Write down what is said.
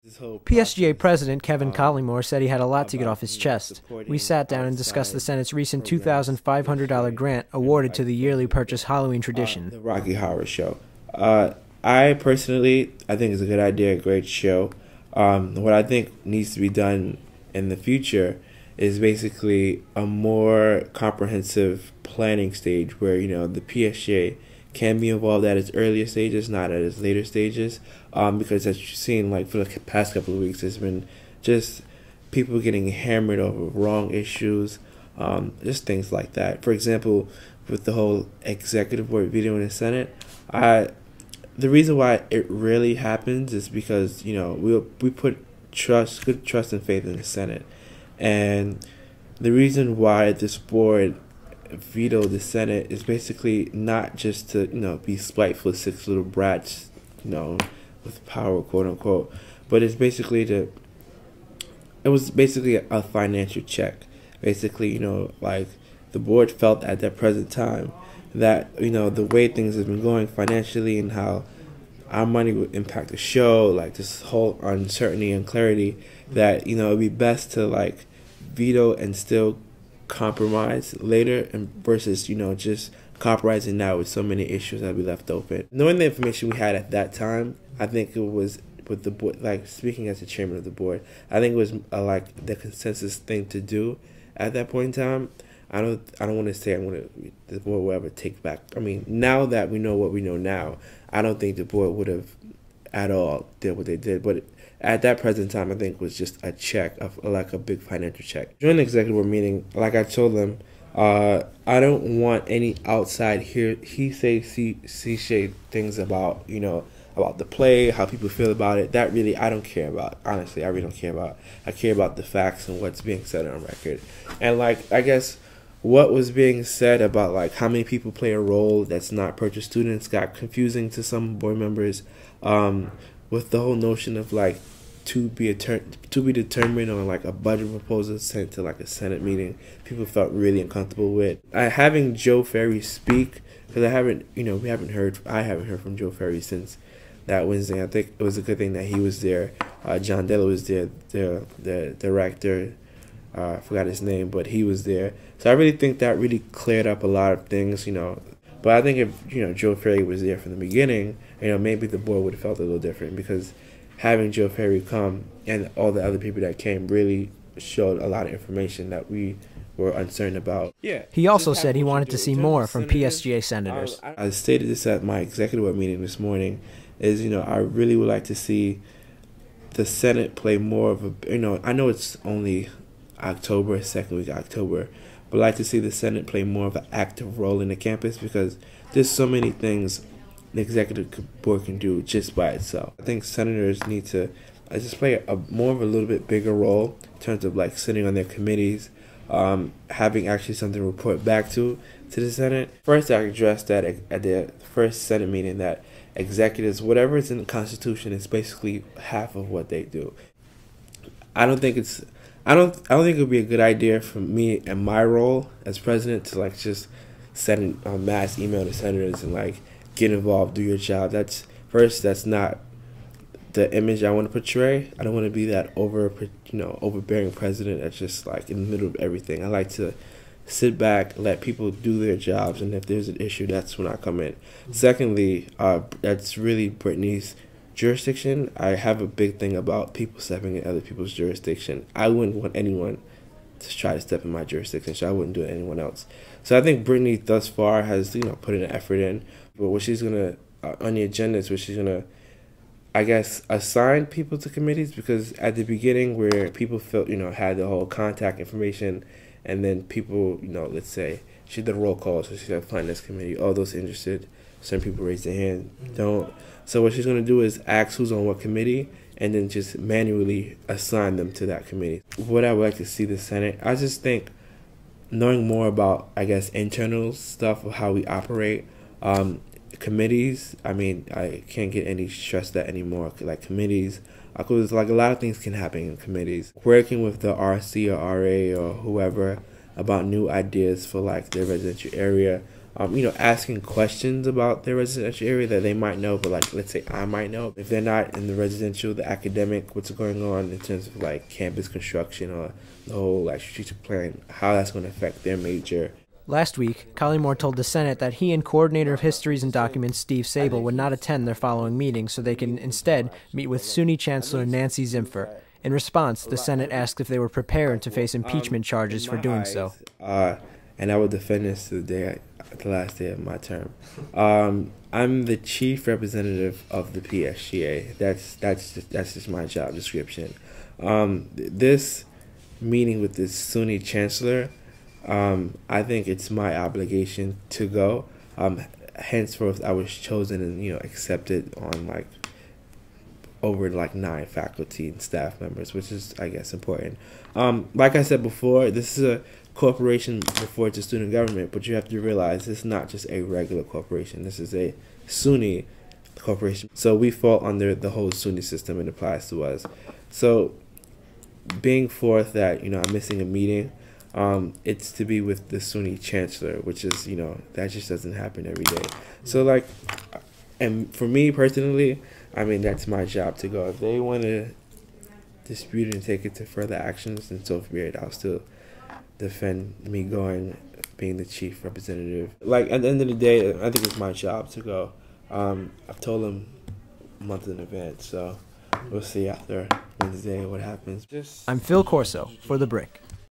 PSGA President Kevin Collymore said he had a lot to get off his chest. We sat down and discussed the Senate's recent $2,500 grant awarded to the yearly purchase Halloween tradition. The Rocky Horror Show. I personally think it's a good idea, a great show. What I think needs to be done in the future is basically a more comprehensive planning stage where, the PSGA can be involved at its earlier stages, not at its later stages, because as you've seen, like for the past couple of weeks, there's been just people getting hammered over wrong issues, just things like that. For example, with the whole executive board veto in the Senate, the reason why it really happens is because we put good trust and faith in the Senate, and the reason why this board vetoed the Senate is basically not just to be spiteful six little brats with power, quote unquote, but it's basically it was basically a financial check. Basically, like the board felt at that present time that the way things have been going financially and how our money would impact the show, like this whole uncertainty and clarity, that it'd be best to like veto and still compromise later, and versus just compromising now with so many issues that we left open. Knowing the information we had at that time, I think it was with the board, like speaking as the chairman of the board, I think it was like the consensus thing to do at that point in time. I don't want to say the board will ever take back. I mean, now that we know what we know now, I don't think the board would have at all did what they did. But at that present time, I think it was just a check, like a big financial check. During the executive board meeting, like I told them, I don't want any outside he say things about about the play, how people feel about it. That really I don't care about. Honestly, I really don't care about. I care about the facts and what's being said on record. And like I guess what was being said about like how many people play a role that's not purchase students got confusing to some board members, with the whole notion of like to be determined on like a budget proposal sent to like a Senate meeting. People felt really uncomfortable with having Joe Ferry speak, because I haven't heard from Joe Ferry since that Wednesday. I think it was a good thing that he was there. John Della was there, the director. I forgot his name, but he was there. So I really think that really cleared up a lot of things, But I think if Joe Ferry was there from the beginning, maybe the board would have felt a little different, because having Joe Ferry come and all the other people that came really showed a lot of information that we were uncertain about. Yeah. He also said he wanted to see more from PSGA senators. I stated this at my executive board meeting this morning, is I really would like to see the Senate play more of a, I know it's only October, second week of October, but I'd like to see the Senate play more of an active role in the campus, because there's so many things the executive board can do just by itself. I think senators need to just play more of a little bit bigger role in terms of like sitting on their committees, having actually something to report back to the Senate. First, I addressed that at the first Senate meeting, that executives, whatever is in the Constitution, is basically half of what they do. I don't think it would be a good idea for me and my role as president to like just send a mass email to senators and like get involved, do your job. That's not the image I want to portray. I don't want to be that overbearing president that's just like in the middle of everything. I like to sit back, let people do their jobs, and if there's an issue, that's when I come in. Secondly, that's really Brittany's jurisdiction. I have a big thing about people stepping in other people's jurisdiction. I wouldn't want anyone to try to step in my jurisdiction, so I wouldn't do it to anyone else. So I think Brittany thus far has put an effort in, but what she's gonna on the agenda is where she's gonna, I guess, assign people to committees, because at the beginning where people felt had the whole contact information, and then people let's say she did a roll call, so she said finance committee, all those interested, some people raise their hand, don't. So what she's going to do is ask who's on what committee, and then just manually assign them to that committee. What I would like to see the Senate, I just think knowing more about, I guess, internal stuff of how we operate, committees. I mean, I can't get any stress that anymore. Like committees, because like a lot of things can happen in committees. Working with the RC or RA or whoever about new ideas for like their residential area, asking questions about their residential area that they might know, but like, let's say I might know. If they're not in the residential, the academic, what's going on in terms of like campus construction or the whole like strategic plan, how that's going to affect their major. Last week, Collymore told the Senate that he and Coordinator of Histories and Documents Steve Sable would not attend their following meeting so they can instead meet with SUNY Chancellor Nancy Zimpher. In response, the Senate asked if they were prepared to face impeachment charges for doing so. And I will defend this to the last day of my term. I'm the chief representative of the PSGA. That's just my job description. This meeting with the SUNY chancellor, I think it's my obligation to go. Henceforth, I was chosen and accepted on over 9 faculty and staff members, which is, I guess, important. Like I said before, this is a corporation before it's a student government, but you have to realize it's not just a regular corporation. This is a SUNY corporation. So we fall under the whole SUNY system and applies to us. So being forth that, I'm missing a meeting, it's to be with the SUNY chancellor, which is, that just doesn't happen every day. So and for me personally, that's my job to go. If they want to dispute it and take it to further actions, then so be it. I'll still defend me going, being the chief representative. At the end of the day, I think it's my job to go. I've told them a month in advance, so we'll see after Wednesday what happens. I'm Phil Corso for The Brick.